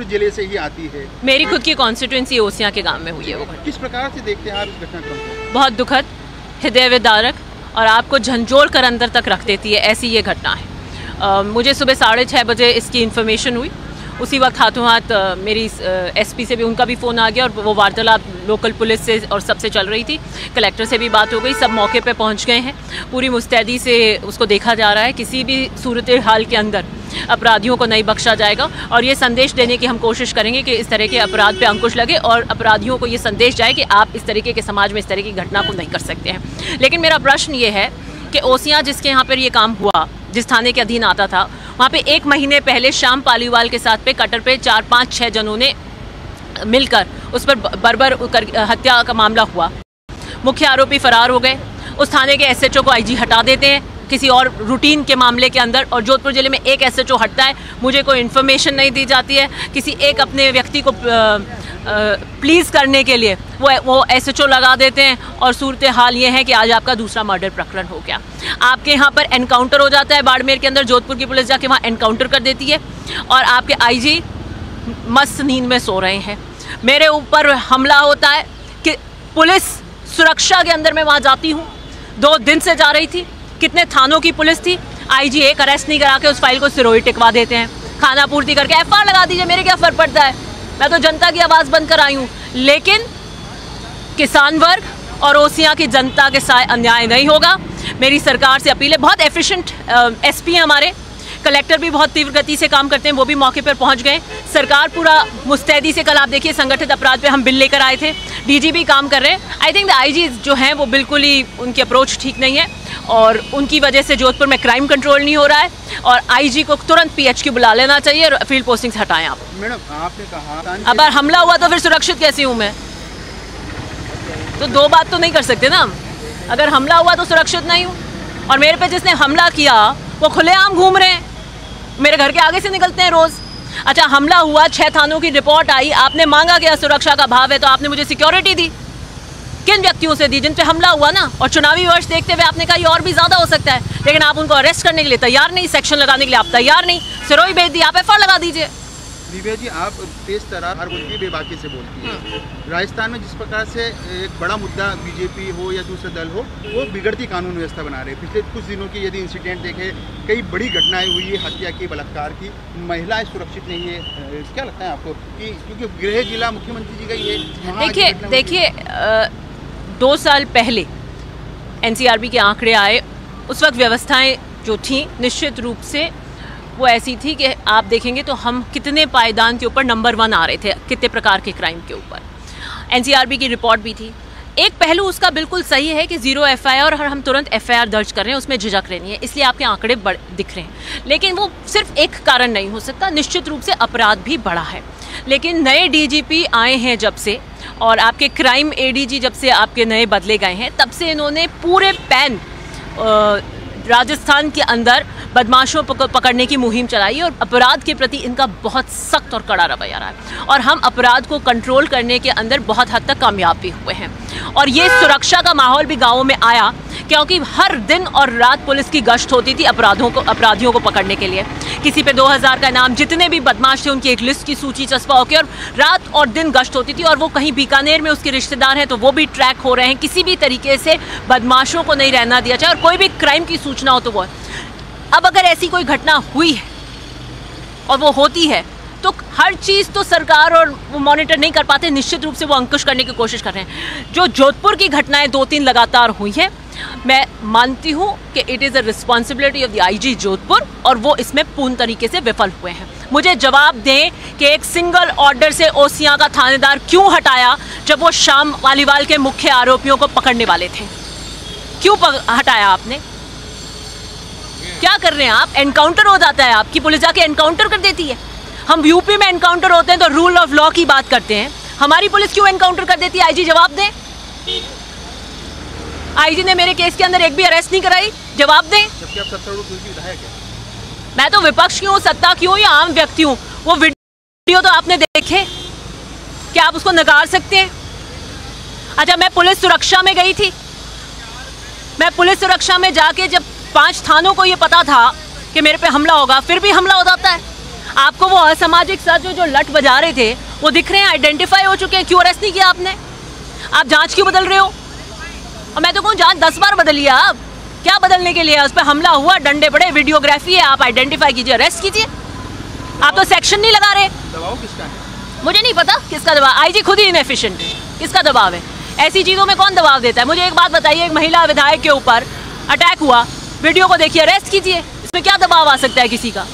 जिले से ही आती है। मेरी खुद की कॉन्स्टिट्यूएंसी ओसियां के गांव में हुई है वो घटना। किस प्रकार से देखते हैं आप इस घटनाक्रम को? बहुत दुखद, हृदय विदारक और आपको झंझोड़ कर अंदर तक रख देती है, ऐसी ये घटना है। मुझे सुबह 6:30 बजे इसकी इन्फॉर्मेशन हुई। उसी वक्त हाथों हाथ मेरी एसपी से भी उनका भी फ़ोन आ गया और वो वार्तालाप लोकल पुलिस से और सबसे चल रही थी। कलेक्टर से भी बात हो गई, सब मौके पे पहुंच गए हैं। पूरी मुस्तैदी से उसको देखा जा रहा है। किसी भी सूरत हाल के अंदर अपराधियों को नहीं बख्शा जाएगा और ये संदेश देने की हम कोशिश करेंगे कि इस तरह के अपराध पे अंकुश लगे और अपराधियों को ये संदेश जाए कि आप इस तरीके के समाज में इस तरह की घटना को नहीं कर सकते हैं। लेकिन मेरा प्रश्न ये है कि ओसियां जिसके यहाँ पर ये काम हुआ, जिस थाने के अधीन आता था, वहाँ पे 1 महीने पहले श्याम पालीवाल के साथ पे कटर पे 4, 5, 6 जनों ने मिलकर उस पर बर्बर हत्या का मामला हुआ। मुख्य आरोपी फरार हो गए। उस थाने के एसएचओ को आईजी हटा देते हैं किसी और रूटीन के मामले के अंदर, और जोधपुर जिले में एक एसएचओ हटता है, मुझे कोई इन्फॉर्मेशन नहीं दी जाती है। किसी एक अपने व्यक्ति को प्लीज़ करने के लिए वो एसएचओ लगा देते हैं और सूरत हाल ये है कि आज आपका दूसरा मर्डर प्रकरण हो गया। आपके यहाँ पर एनकाउंटर हो जाता है बाड़मेर के अंदर, जोधपुर की पुलिस जाके वहाँ एनकाउंटर कर देती है और आपके आईजी मस्त नींद में सो रहे हैं। मेरे ऊपर हमला होता है कि पुलिस सुरक्षा के अंदर मैं वहाँ जाती हूँ, 2 दिन से जा रही थी। कितने थानों की पुलिस थी, आईजी एक अरेस्ट नहीं करा के उस फाइल को सिरोही टिकवा देते हैं। खाना पूर्ति करके एफआईआर लगा दीजिए, मेरे क्या फ़र्क पड़ता है, मैं तो जनता की आवाज़ बनकर आई हूँ। लेकिन किसान वर्ग और ओसियां की जनता के साथ अन्याय नहीं होगा। मेरी सरकार से अपील है। बहुत एफिशिएंट एसपी हैं हमारे, कलेक्टर भी बहुत तीव्र गति से काम करते हैं, वो भी मौके पर पहुंच गए। सरकार पूरा मुस्तैदी से, कल आप देखिए संगठित अपराध पे हम बिल लेकर आए थे, डीजीपी काम कर रहे हैं। आई थिंक द आईजी जो हैं वो बिल्कुल ही उनकी अप्रोच ठीक नहीं है और उनकी वजह से जोधपुर में क्राइम कंट्रोल नहीं हो रहा है और आईजी को तुरंत पीएचक्यू बुला लेना चाहिए और फील्ड पोस्टिंग्स हटाएं आप। मैडम आपने कहा अगर हमला हुआ तो फिर सुरक्षित कैसी हूँ मैं? तो 2 बात तो नहीं कर सकते ना हम। अगर हमला हुआ तो सुरक्षित नहीं हूँ और मेरे पे जिसने हमला किया वो खुलेआम घूम रहे हैं, मेरे घर के आगे से निकलते हैं रोज़। अच्छा, हमला हुआ, 6 थानों की रिपोर्ट आई, आपने मांगा क्या सुरक्षा का भाव है तो आपने मुझे सिक्योरिटी दी। किन व्यक्तियों से दी? जिन पे हमला हुआ ना, और चुनावी वर्ष देखते हुए आपने कहा ये और भी ज़्यादा हो सकता है, लेकिन आप उनको अरेस्ट करने के लिए तैयार नहीं, सेक्शन लगाने के लिए आप तैयार नहीं। सिरोही भेज दी, आप एफआईआर लगा दीजिए। दिव्या जी, आप तेज तरार और उनकी बेबाकी से बोलती है। राजस्थान में जिस प्रकार से एक बड़ा मुद्दा बीजेपी हो या दूसरा दल हो, वो बिगड़ती कानून व्यवस्था बना रहे। पिछले कुछ दिनों की यदि इंसिडेंट देखें, कई बड़ी घटनाएं हुई है, हत्या की, बलात्कार की, महिलाएं सुरक्षित नहीं है। क्या लगता है आपको कि क्योंकि गृह जिला मुख्यमंत्री जी का ये देखिए 2 साल पहले एनसीआरबी के आंकड़े आए, उस वक्त व्यवस्थाएं जो थी निश्चित रूप से वो ऐसी थी कि आप देखेंगे तो हम कितने पायदान के ऊपर नंबर 1 आ रहे थे कितने प्रकार के क्राइम के ऊपर। एनसीआरबी की रिपोर्ट भी थी। एक पहलू उसका बिल्कुल सही है कि 0 एफआईआर और हम तुरंत एफआईआर दर्ज कर रहे हैं, उसमें झिझक नहीं है, इसलिए आपके आंकड़े दिख रहे हैं। लेकिन वो सिर्फ एक कारण नहीं हो सकता, निश्चित रूप से अपराध भी बढ़ा है। लेकिन नए डीजीपी आए हैं जब से और आपके क्राइम एडीजी जब से आपके नए बदले गए हैं, तब से इन्होंने पूरे पैन राजस्थान के अंदर बदमाशों को पकड़ने की मुहिम चलाई और अपराध के प्रति इनका बहुत सख्त और कड़ा रवैया रहा है और हम अपराध को कंट्रोल करने के अंदर बहुत हद तक कामयाब भी हुए हैं। और ये सुरक्षा का माहौल भी गाँवों में आया क्योंकि हर दिन और रात पुलिस की गश्त होती थी अपराधियों को पकड़ने के लिए। किसी पे 2000 का इनाम, जितने भी बदमाश थे उनकी एक लिस्ट की सूची चस्पा होकर और रात और दिन गश्त होती थी। और वो कहीं बीकानेर में उसके रिश्तेदार हैं तो वो भी ट्रैक हो रहे हैं। किसी भी तरीके से बदमाशों को नहीं रहना दिया जाए और कोई भी क्राइम की सूचना हो तो वो। अब अगर ऐसी कोई घटना हुई है और वो होती है तो हर चीज़ तो सरकार और वो मॉनिटर नहीं कर पाते, निश्चित रूप से वो अंकुश करने की कोशिश कर रहे हैं। जो जोधपुर की घटनाएं 2-3 लगातार हुई हैं, मैं मानती हूँ कि it is a responsibility of the IG Jodhpur और वो इसमें पूर्ण तरीके से विफल हुए हैं। मुझे जवाब दें कि एक सिंगल ऑर्डर से ओसियां का थानेदार क्यों हटाया जब वो श्याम पालीवाल के मुख्य आरोपियों को पकड़ने वाले थे? क्यों हटाया आपने? क्या कर रहे हैं आप? एनकाउंटर हो जाता है, आपकी पुलिस जाके एनकाउंटर कर देती है। हम यूपी में एनकाउंटर होते हैं तो रूल ऑफ लॉ की बात करते हैं, हमारी पुलिस क्यों एनकाउंटर कर देती है? आईजी जवाब दें। आईजी ने मेरे केस के अंदर एक भी अरेस्ट नहीं कराई, जवाब दें। जबकि आप सत्तारूढ़ विधायक हैं। मैं तो विपक्ष क्यों, सत्ता क्यों या आम व्यक्ति हूँ? वो वीडियो तो आपने देखे, क्या आप उसको नकार सकते हैं? अच्छा, मैं पुलिस सुरक्षा में गई थी, मैं पुलिस सुरक्षा में जाके जब 5 थानों को ये पता था कि मेरे पे हमला होगा, फिर भी हमला हो जाता है। आपको वो असामाजिक सच जो लट बजा रहे थे वो दिख रहे हैं, आइडेंटिफाई हो चुके हैं, क्यों अरेस्ट नहीं किया आपने? आप जांच क्यों बदल रहे हो? और मैं तो कहूँ जांच 10 बार बदलिए आप, क्या बदलने के लिए? उस पर हमला हुआ, डंडे पड़े, वीडियोग्राफी है, आप आइडेंटिफाई कीजिए, अरेस्ट कीजिए। आप तो सेक्शन नहीं लगा रहे। दबाव किसका है? मुझे नहीं पता किसका दबाव, आईजी खुद ही इनएफिशिएंट है, किसका दबाव है? ऐसी चीज़ों में कौन दबाव देता है? मुझे एक बात बताइए, एक महिला विधायक के ऊपर अटैक हुआ, वीडियो को देखिए, अरेस्ट कीजिए, इसमें क्या दबाव आ सकता है किसी का?